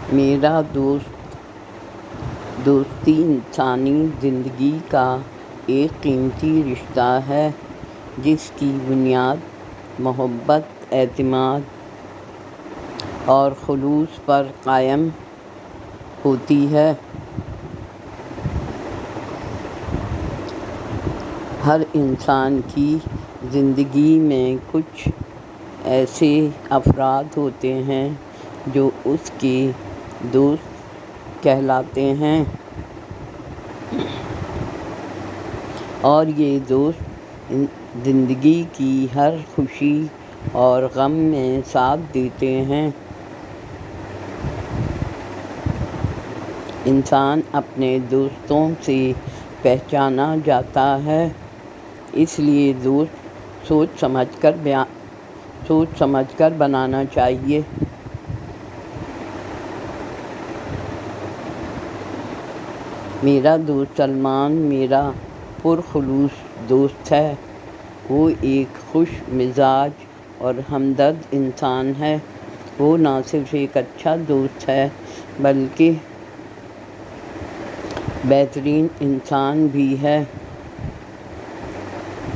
میرا دوستی انسانی زندگی کا ایک قیمتی رشتہ ہے جس کی بنیاد محبت، اعتماد اور خلوص پر قائم ہوتی ہے۔ ہر انسان کی زندگی میں کچھ ایسے افراد ہوتے ہیں جو اس کے دوست کہلاتے ہیں، اور یہ دوست زندگی کی ہر خوشی اور غم میں ساتھ دیتے ہیں۔ انسان اپنے دوستوں سے پہچانا جاتا ہے، اس لیے دوست سوچ سمجھ کر بنانا چاہیے۔ میرا دوست سلمان میرا پرخلوص دوست ہے۔ وہ ایک خوش مزاج اور ہمدرد انسان ہے۔ وہ نہ صرف ایک اچھا دوست ہے بلکہ بہترین انسان بھی ہے۔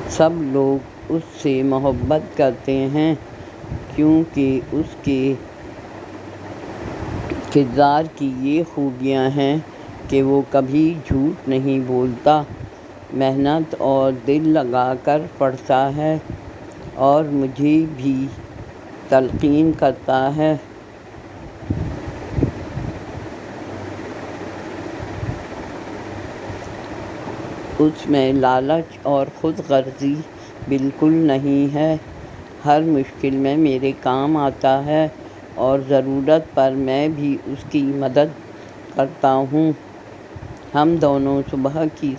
سب لوگ اس سے محبت کرتے ہیں کیونکہ اس کے کردار کی یہ خوبیاں ہیں کہ وہ کبھی جھوٹ نہیں بولتا، محنت اور دل لگا کر پڑھتا ہے اور مجھے بھی تلقین کرتا ہے۔ اس میں لالچ اور خود غرضی بالکل نہیں ہے۔ ہر مشکل میں میرے کام آتا ہے اور ضرورت پر میں بھی اس کی مدد کرتا ہوں۔ ہم دونوں صبح کی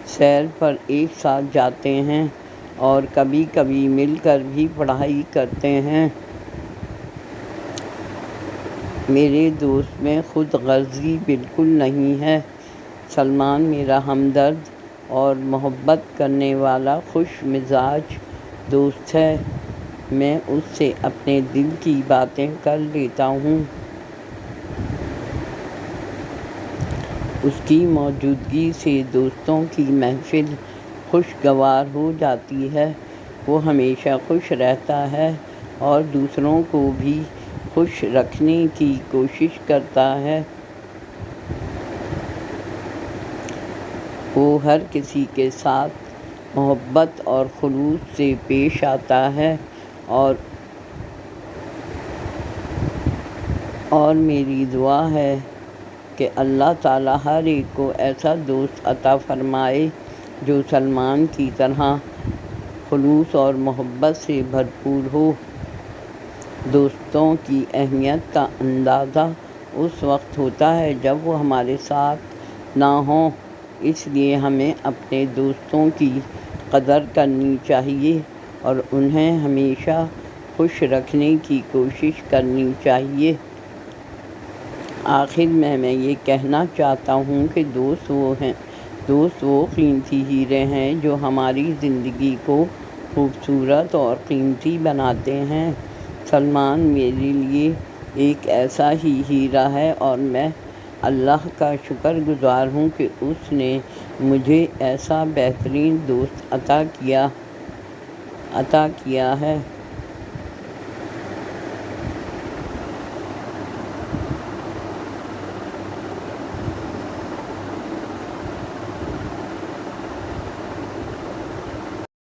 سیر پر ایک ساتھ جاتے ہیں اور کبھی کبھی مل کر بھی پڑھائی کرتے ہیں۔ میرے دوست میں خود غرضی بالکل نہیں ہے۔ سلمان میرا ہمدرد اور محبت کرنے والا خوش مزاج دوست ہے۔ میں اس سے اپنے دل کی باتیں کر لیتا ہوں۔ اس کی موجودگی سے دوستوں کی محفل خوشگوار ہو جاتی ہے۔ وہ ہمیشہ خوش رہتا ہے اور دوسروں کو بھی خوش رکھنے کی کوشش کرتا ہے۔ وہ ہر کسی کے ساتھ محبت اور خلوص سے پیش آتا ہے اور میری دعا ہے کہ اللہ تعالیٰ ہر ایک کو ایسا دوست عطا فرمائے جو سلمان کی طرح خلوص اور محبت سے بھرپور ہو۔ دوستوں کی اہمیت کا اندازہ اس وقت ہوتا ہے جب وہ ہمارے ساتھ نہ ہوں، اس لیے ہمیں اپنے دوستوں کی قدر کرنی چاہیے اور انہیں ہمیشہ خوش رکھنے کی کوشش کرنی چاہیے۔ آخر میں یہ کہنا چاہتا ہوں کہ دوست وہ قیمتی ہیرے ہیں جو ہماری زندگی کو خوبصورت اور قیمتی بناتے ہیں۔ سلمان میرے لیے ایک ایسا ہی ہیرا ہے اور میں اللہ کا شکر گزار ہوں کہ اس نے مجھے ایسا بہترین دوست عطا کیا ہے۔